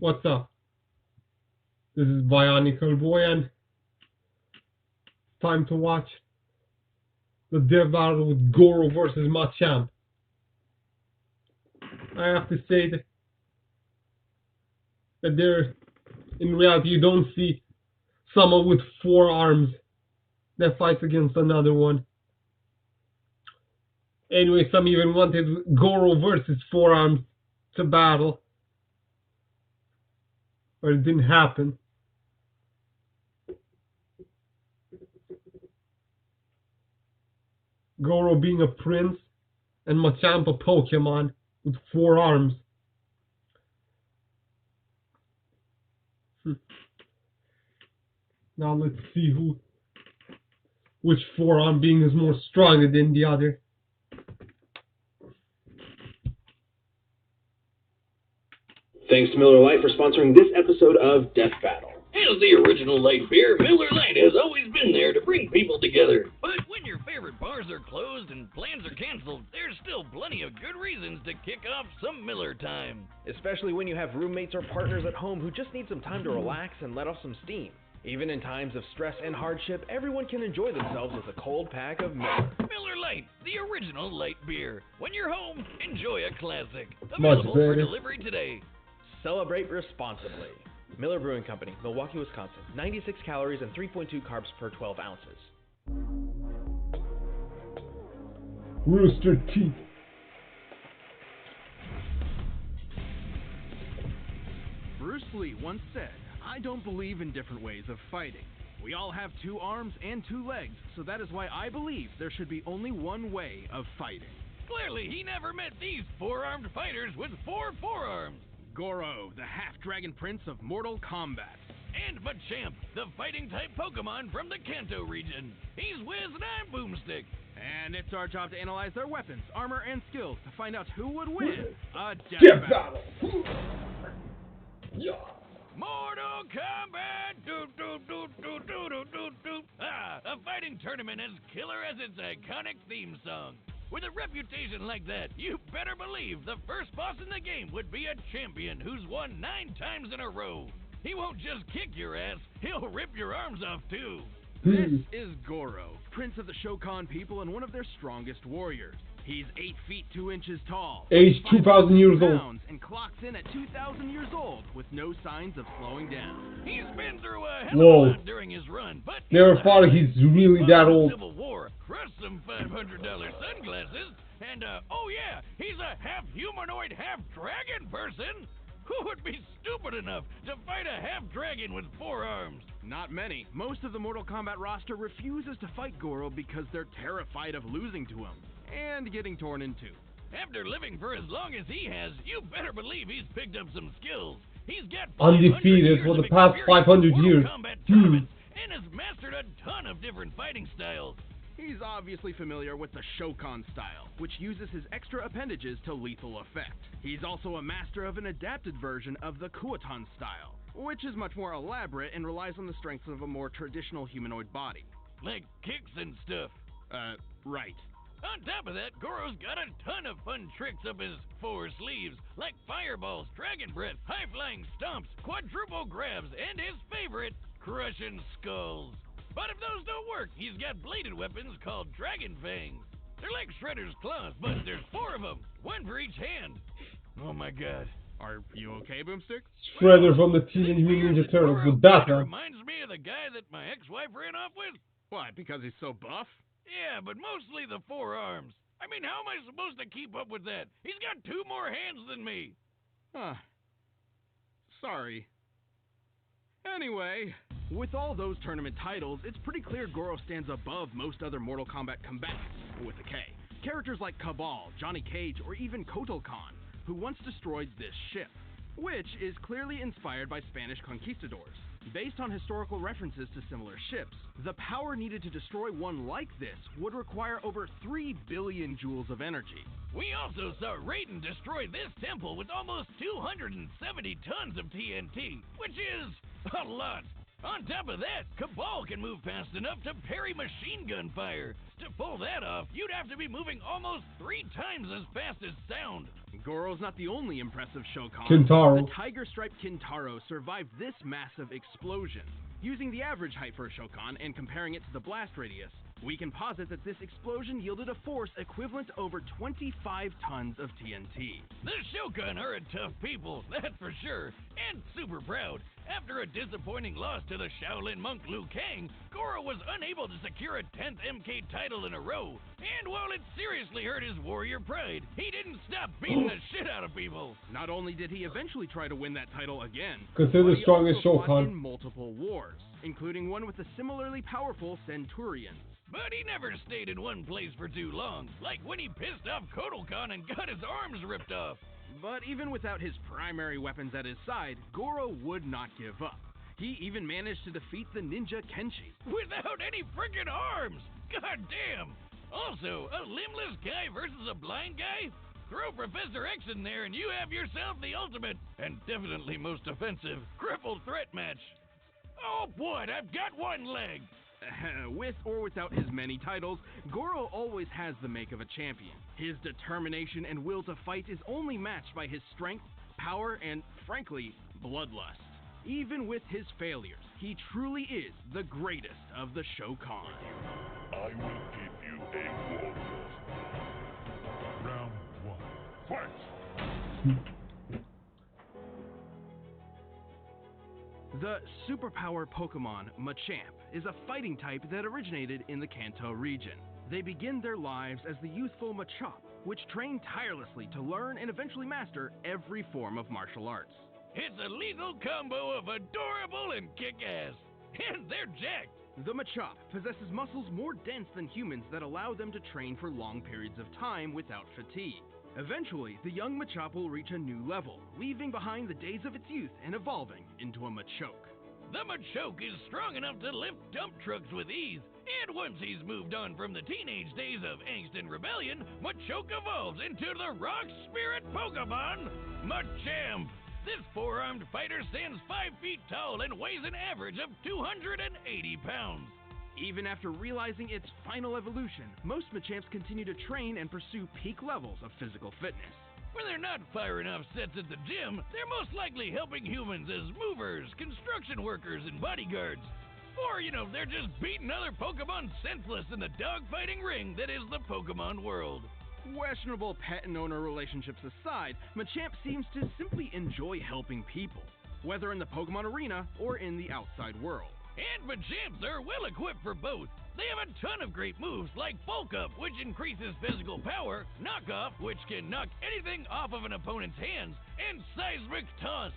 What's up? This is Bionicle Boy, and time to watch the dev battle with Goro versus Machamp. I have to say that there, in reality, you don't see someone with 4 arms that fights against another one. Anyway, some even wanted Goro versus 4 arms to battle, but it didn't happen. Goro being a prince, and Machamp a Pokemon with 4 arms. Now let's see which 4-arm being is more stronger than the other. Thanks to Miller Lite for sponsoring this episode of Death Battle. As the original light beer, Miller Lite has always been there to bring people together. But when your favorite bars are closed and plans are canceled, there's still plenty of good reasons to kick off some Miller time. Especially when you have roommates or partners at home who just need some time to relax and let off some steam. Even in times of stress and hardship, everyone can enjoy themselves with a cold pack of Miller. Miller Lite, the original light beer. When you're home, enjoy a classic. Much Available for better. delivery today. Celebrate responsibly. Miller Brewing Company, Milwaukee, Wisconsin. 96 calories and 3.2 carbs per 12 ounces. Rooster Teeth. Bruce Lee once said, "I don't believe in different ways of fighting. We all have 2 arms and 2 legs, so that is why I believe there should be only one way of fighting." Clearly, he never met these 4-armed fighters with 4 forearms. Goro, the half-dragon prince of Mortal Kombat. And Machamp, the fighting-type Pokemon from the Kanto region. He's Wiz and I'm Boomstick. And it's our job to analyze their weapons, armor, and skills to find out who would win a death Death battle. battle. Yeah. Mortal Kombat! Doo doo doo doo doo doo doo doo. A fighting tournament as killer as its iconic theme song. With a reputation like that, you better believe the first boss in the game would be a champion who's won 9 times in a row. He won't just kick your ass, he'll rip your arms off too. This is Goro, prince of the Shokan people and one of their strongest warriors. He's 8 feet 2 inches tall, Age 2,000 years old. pounds, and clocks in at 2,000 years old with no signs of slowing down. He's been through a hell of a Whoa. lot during his run, but Never thought he's really that old. Civil War, crushed some $500 sunglasses, and oh yeah, he's a half-humanoid, half-dragon person. Who would be stupid enough to fight a half-dragon with 4 arms? Not many. Most of the Mortal Kombat roster refuses to fight Goro because they're terrified of losing to him and getting torn in two. After living for as long as he has, you better believe he's picked up some skills. He's got Undefeated 500 for the years past of 500 experience in years. Mortal Kombat tournaments and has mastered a ton of different fighting styles. He's obviously familiar with the Shokan style, which uses his extra appendages to lethal effect. He's also a master of an adapted version of the Kuotan style, which is much more elaborate and relies on the strength of a more traditional humanoid body. Like kicks and stuff. Right. On top of that, Goro's got a ton of fun tricks up his 4 sleeves, like fireballs, dragon breath, high-flying stomps, quadruple grabs, and his favorite, crushing skulls. But if those don't work, he's got bladed weapons called dragon fangs. They're like Shredder's claws, but there's 4 of them, 1 for each hand. Oh my god. Are you okay, Boomstick? Shredder from the Teenage Mutant Ninja Turtles with that Kinda one. reminds me of the guy that my ex-wife ran off with. What, because he's so buff? Yeah, but mostly the 4 arms. I mean, how am I supposed to keep up with that? He's got 2 more hands than me. Huh. Sorry. Anyway, with all those tournament titles, it's pretty clear Goro stands above most other Mortal Kombat combatants, with a K. Characters like Cabal, Johnny Cage, or even Kotal Khan, who once destroyed this ship, which is clearly inspired by Spanish conquistadors. Based on historical references to similar ships, the power needed to destroy one like this would require over 3 billion joules of energy. We also saw Raiden destroy this temple with almost 270 tons of TNT, which is a lot. On top of that, Cabal can move fast enough to parry machine gun fire. To pull that off, you'd have to be moving almost 3 times as fast as sound. Goro's not the only impressive Shokan. Kintaro. The tiger-striped Kintaro survived this massive explosion. Using the average height for a Shokan and comparing it to the blast radius, we can posit that this explosion yielded a force equivalent to over 25 tons of TNT. The Shokan are a tough people, that's for sure, and super proud. After a disappointing loss to the Shaolin monk Liu Kang, Goro was unable to secure a 10th MK title in a row. And while it seriously hurt his warrior pride, he didn't stop beating the shit out of people. Not only did he eventually try to win that title again, Consider but the he strongest also fought Shokan. in multiple wars, including one with the similarly powerful Centurions. But he never stayed in one place for too long, like when he pissed off Kotalkan and got his arms ripped off. But even without his primary weapons at his side, Goro would not give up. He even managed to defeat the ninja Kenshi. Without any freaking arms! God damn! Also, a limbless guy versus a blind guy? Throw Professor X in there and you have yourself the ultimate, and definitely most offensive, crippled threat match. Oh boy, I've got one leg! With or without his many titles, Goro always has the make of a champion. His determination and will to fight is only matched by his strength, power, and, frankly, bloodlust. Even with his failures, he truly is the greatest of the Shokan. I will give you a war test. Round 1. Fight! The superpower Pokemon Machamp is a fighting type that originated in the Kanto region. They begin their lives as the youthful Machamp, which train tirelessly to learn and eventually master every form of martial arts. It's a lethal combo of adorable and kick-ass. And they're jacked. The Machamp possesses muscles more dense than humans that allow them to train for long periods of time without fatigue. Eventually, the young Machamp will reach a new level, leaving behind the days of its youth and evolving into a Machoke. The Machoke is strong enough to lift dump trucks with ease, and once he's moved on from the teenage days of angst and rebellion, Machoke evolves into the rock spirit Pokemon, Machamp. This four-armed fighter stands 5 feet tall and weighs an average of 280 pounds. Even after realizing its final evolution, most Machamps continue to train and pursue peak levels of physical fitness. When they're not firing off sets at the gym, they're most likely helping humans as movers, construction workers, and bodyguards. Or, they're just beating other Pokemon senseless in the dogfighting ring that is the Pokemon world. Questionable pet and owner relationships aside, Machamp seems to simply enjoy helping people, whether in the Pokemon arena or in the outside world. And Machamps are well equipped for both. They have a ton of great moves like Bulk Up, which increases physical power, Knock Off, which can knock anything off of an opponent's hands, and Seismic Toss.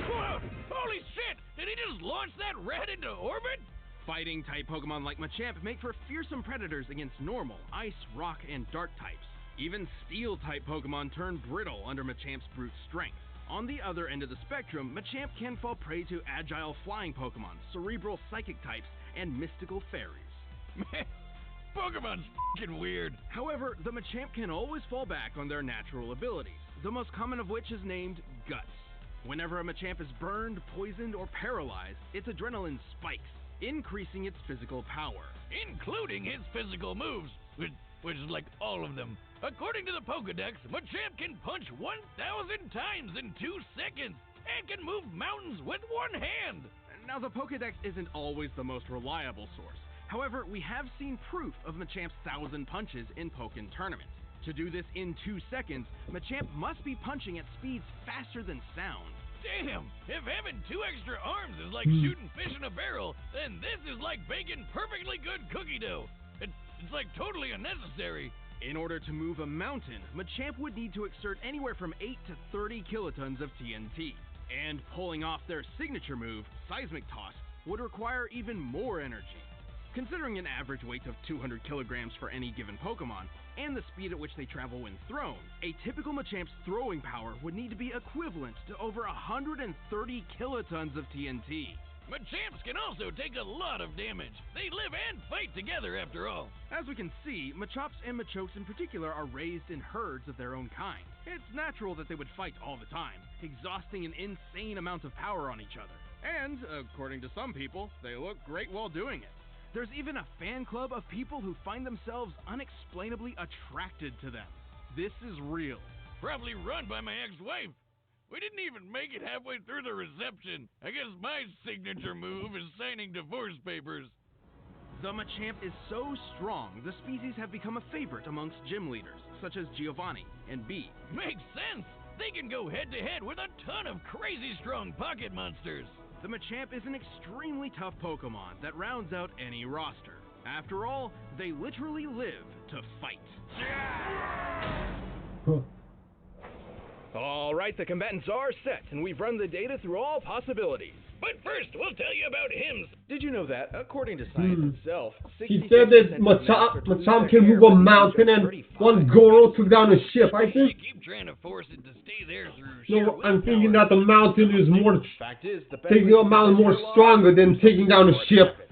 Whoa! Holy shit! Did he just launch that rat into orbit? Fighting-type Pokemon like Machamp make for fearsome predators against normal, ice, rock, and dark types. Even Steel-type Pokemon turn brittle under Machamp's brute strength. On the other end of the spectrum, Machamp can fall prey to agile flying Pokemon, cerebral psychic types, and mystical fairies. Man, Pokemon's f***ing weird. However, the Machamp can always fall back on their natural abilities, the most common of which is named Guts. Whenever a Machamp is burned, poisoned, or paralyzed, its adrenaline spikes, increasing its physical power. Including his physical moves, which is like all of them. According to the Pokedex, Machamp can punch 1,000 times in 2 seconds and can move mountains with one hand. Now, the Pokedex isn't always the most reliable source. However, we have seen proof of Machamp's 1,000 punches in Pokken tournaments. To do this in 2 seconds, Machamp must be punching at speeds faster than sound. Damn, if having 2 extra arms is like shooting fish in a barrel, then this is like baking perfectly good cookie dough. It's like totally unnecessary. In order to move a mountain, Machamp would need to exert anywhere from 8 to 30 kilotons of TNT. And pulling off their signature move, Seismic Toss, would require even more energy. Considering an average weight of 200 kilograms for any given Pokemon, and the speed at which they travel when thrown, a typical Machamp's throwing power would need to be equivalent to over 130 kilotons of TNT. Machamps can also take a lot of damage. They live and fight together after all. As we can see, Machamps and Machokes in particular are raised in herds of their own kind. It's natural that they would fight all the time, exhausting an insane amount of power on each other. And, according to some people, they look great while doing it. There's even a fan club of people who find themselves unexplainably attracted to them. This is real. Probably run by my ex-wife. We didn't even make it halfway through the reception. I guess my signature move is signing divorce papers. The Machamp is so strong, the species have become a favorite amongst gym leaders, such as Giovanni and B. Makes sense. They can go head-to-head with a ton of crazy strong pocket monsters. The Machamp is an extremely tough Pokemon that rounds out any roster. After all, they literally live to fight. Alright, the combatants are set, and we've run the data through all possibilities. But first, we'll tell you about hymns. Did you know that, according to science itself, He said that Machamp can move a mountain, and once Goro took down a ship, I You think. keep trying to force it to stay there through sheer No, I'm willpower. thinking that the mountain is more, Fact is, the best taking way a to mountain prevent more your stronger loss than is taking down a what ship, happens.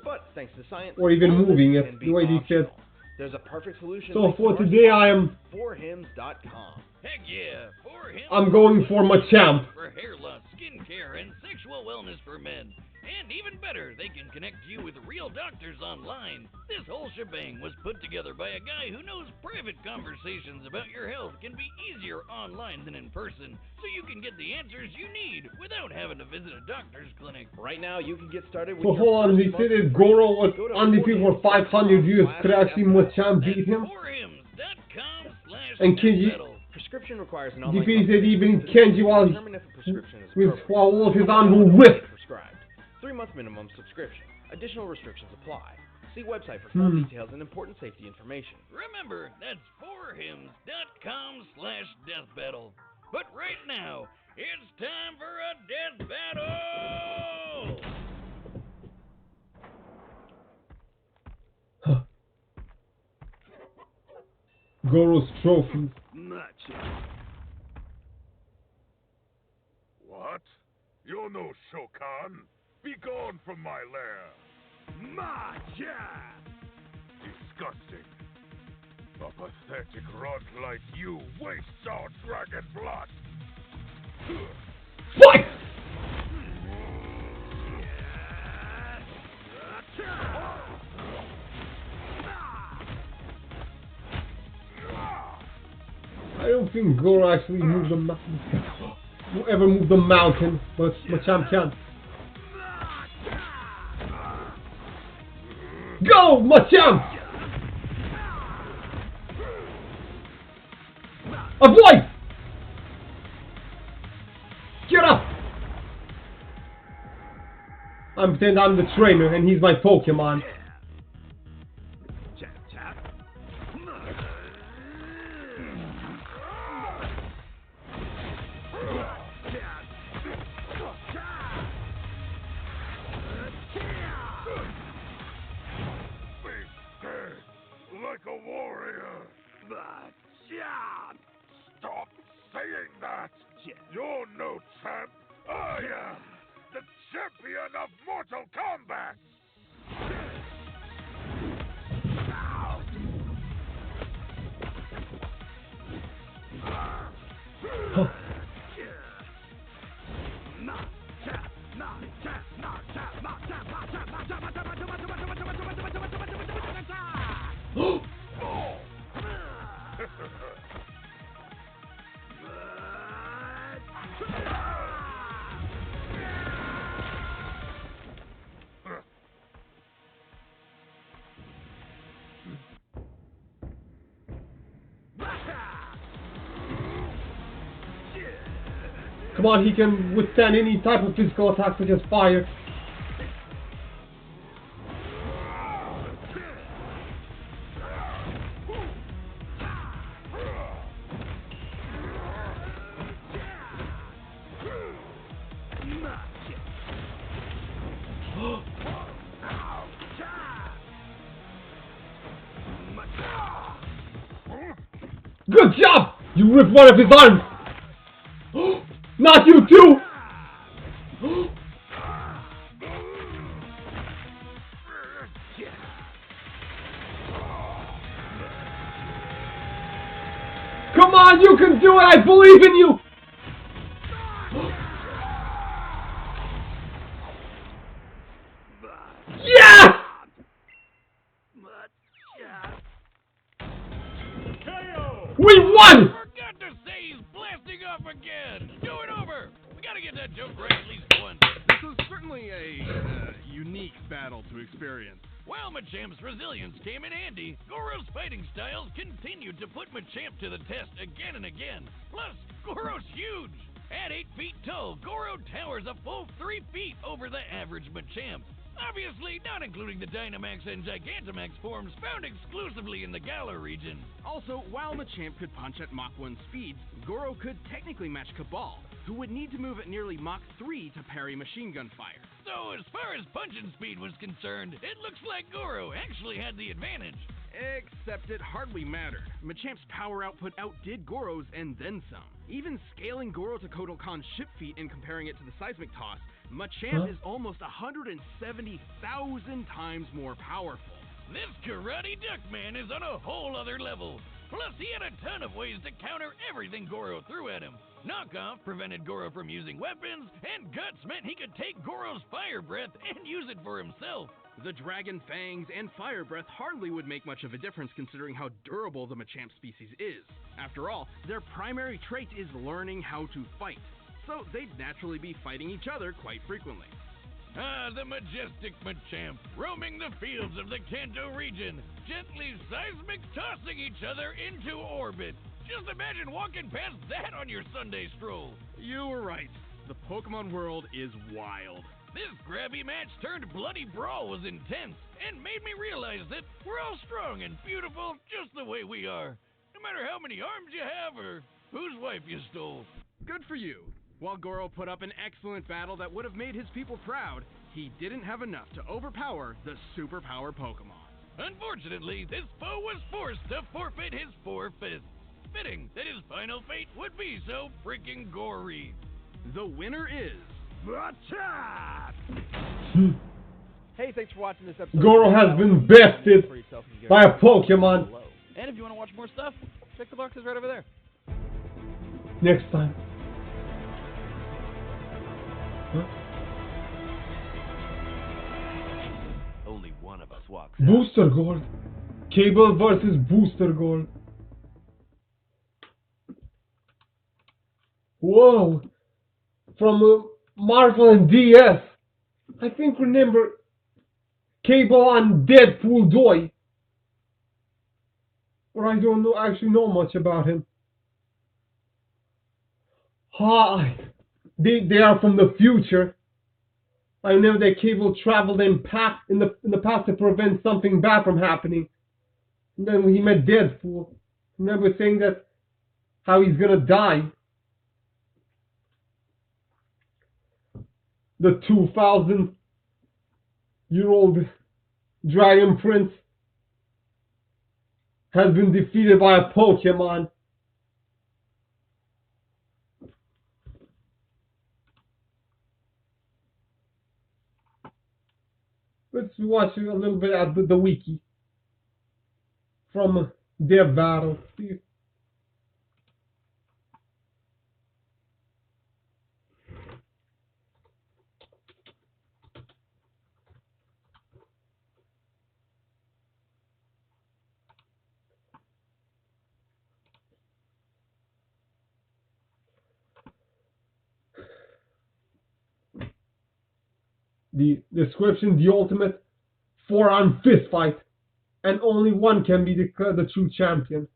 But thanks to science, or even all of moving this it, can the be way he said. optional. There's a perfect solution. So thanks for to our today, I am, forhims.com. Heck yeah, for hymns. I'm going for Machamp. For hair loss, skincare, and sexual wellness for men. And even better, they can connect you with real doctors online. This whole shebang was put together by a guy who knows private conversations about your health can be easier online than in person, so you can get the answers you need without having to visit a doctor's clinic. Right now, you can get started with So your hold on, first they month said that free. Goro was Go to undefeated for 500 years. Could actually Machamp beat him? And Kenji, Prescription requires an he online said even consultation Kenji, to while determine if a prescription is with appropriate. all of his Some arms were products whipped. are prescribed. 3-month minimum subscription. Additional restrictions apply. See website for full details and important safety information. Remember, that's forhims.com/deathbattle. But right now, it's time for a death battle! Goro's trophies. What? You're no Shokan. Be gone from my lair. Machamp! Disgusting. A pathetic runt like you wastes our dragon blood. Fight! I don't think Goro actually moved the mountain. Whoever moved the mountain, but Machamp can. Go, Machamp! Avoid! Get up! I'm pretending I'm the trainer and he's my Pokemon. Be dead like a warrior. Machamp! Stop saying that. You're no champ. I am the champion of Mortal Kombat. Come on, he can withstand any type of physical attack such as fire. Good job! You ripped one of his arms! Not you too! Come on, you can do it! I believe in you! Yes! We won! again. Do it over. We gotta get that joke right at least once. This is certainly a unique battle to experience. While Machamp's resilience came in handy, Goro's fighting styles continued to put Machamp to the test again and again. Plus, Goro's huge. At 8 feet tall, Goro towers a full 3 feet over the average Machamp. Obviously, not including the Dynamax and Gigantamax forms found exclusively in the Galar region. Also, while Machamp could punch at Mach 1 speeds, Goro could technically match Cabal, who would need to move at nearly Mach 3 to parry machine gun fire. So, as far as punching speed was concerned, it looks like Goro actually had the advantage. Except it hardly mattered. Machamp's power output outdid Goro's and then some. Even scaling Goro to Kotal Khan's ship feet and comparing it to the seismic toss, Machamp is almost 170,000 times more powerful. This Karate Duck Man is on a whole other level. Plus, he had a ton of ways to counter everything Goro threw at him. Knockoff prevented Goro from using weapons, and Guts meant he could take Goro's fire breath and use it for himself. The Dragon Fangs and Fire Breath hardly would make much of a difference considering how durable the Machamp species is. After all, their primary trait is learning how to fight, so they'd naturally be fighting each other quite frequently. Ah, the majestic Machamp, roaming the fields of the Kanto region, gently seismic tossing each other into orbit. Just imagine walking past that on your Sunday stroll. You were right. The Pokemon world is wild. This grabby match turned bloody brawl was intense and made me realize that we're all strong and beautiful just the way we are. No matter how many arms you have or whose wife you stole. Good for you. While Goro put up an excellent battle that would have made his people proud, he didn't have enough to overpower the superpower Pokemon. Unfortunately, this foe was forced to forfeit his 4/5. Fitting that his final fate would be so freaking gory. The winner is... Machamp! Hey, thanks for watching this episode. Goro has been bested by a Pokemon. And if you want to watch more stuff, check the boxes right over there. Next time. Huh? Only one of us walks. Booster Gold. Cable versus Booster Gold. Whoa. From Marvel and DS. I think remember Cable on Deadpool Doy. Or I don't know actually know much about him. Hi. They are from the future. I know that Cable traveled in the past to prevent something bad from happening. And then when he met Deadpool, remember saying that how he's gonna die. The 2,000-year-old Dragon Prince has been defeated by a Pokemon. Let's watch a little bit at the wiki from their battle. The description: the ultimate four-arm fist fight, and only one can be declared the true champion.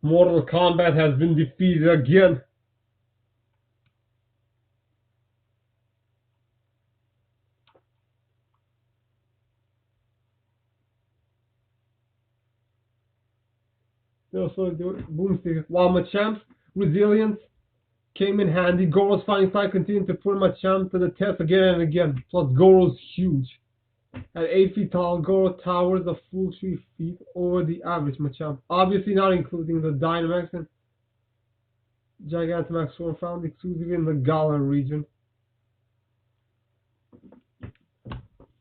Mortal Kombat has been defeated again. Also, the boomstick. While Machamp's resilience came in handy, Goro's fighting style continued to put Machamp to the test again and again. Plus, Goro's huge. At 8 feet tall, Goro towers a full 3 feet over the average Machamp. Obviously not including the Dynamax and Gigantamax form found exclusively in the Galar region.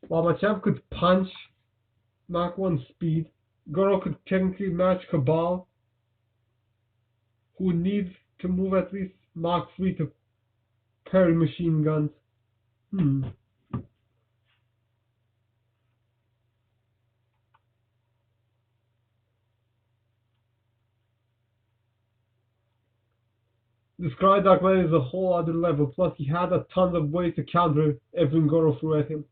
While Machamp could punch Mach 1 speed, Goro could technically match Cabal, who needs to move at least Mach 3 to parry machine guns. This Crydark man is a whole other level, plus he had a ton of ways to counter everything Goro threw at him.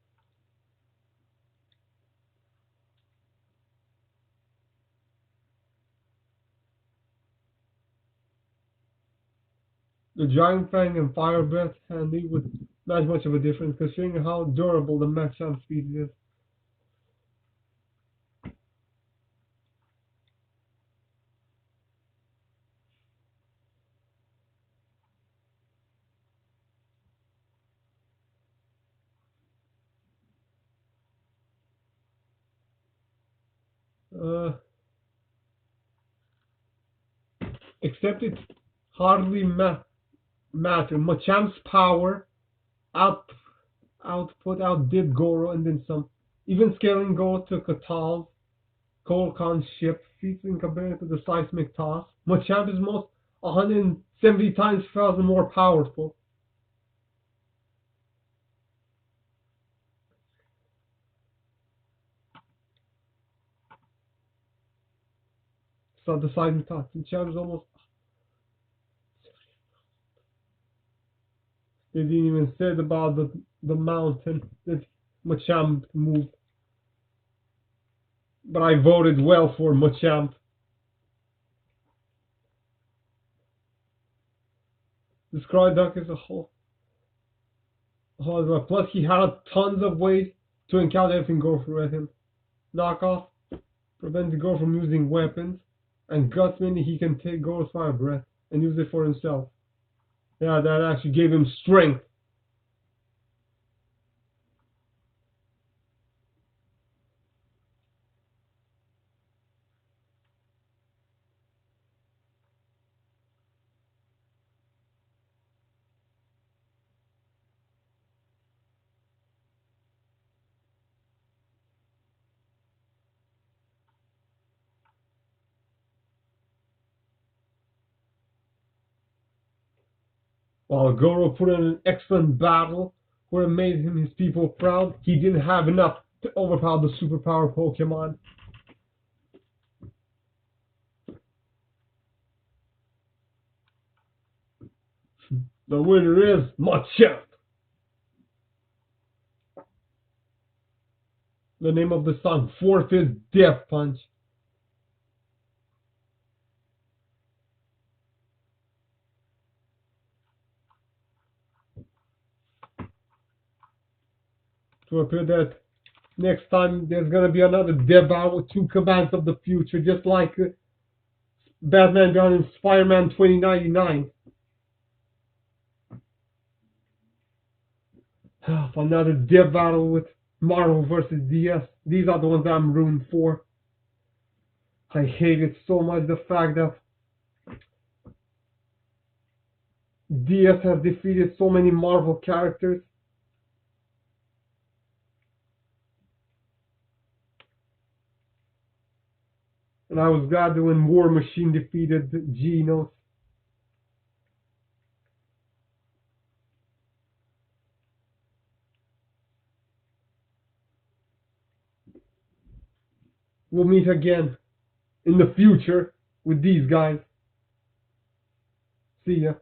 The Giant Fang and Fire Breath handy with not much of a difference considering how durable the Machamp speed is. Except it hardly matter. Machamp's power output outdid Goro and then some. Even scaling Goro to Katal's Kolkan's ship feats in comparison to the seismic toss. Machamp is most 170 times thousand more powerful. So the seismic toss. Machamp is almost. They didn't even say about the mountain that Machamp moved. But I voted well for Machamp. This Crydark is a whole. Plus, he had tons of ways to encounter everything Goro threw at him. Knockoff prevents Goro from using weapons, and Guts meaning he can take Goro's Fire Breath and use it for himself. Yeah, that actually gave him strength. While Goro put in an excellent battle where it made him his people proud, he didn't have enough to overpower the superpower Pokemon. The winner is Machamp. The name of the song, fourth is Death Punch. To appear that next time there's gonna be another death battle with two commands of the future, just like Batman Beyond and Spider-Man 2099. Another death battle with Marvel versus DS. These are the ones I'm rooting for. I hate it so much, the fact that DS has defeated so many Marvel characters. And I was glad that when War Machine defeated Genos. We'll meet again in the future with these guys. See ya.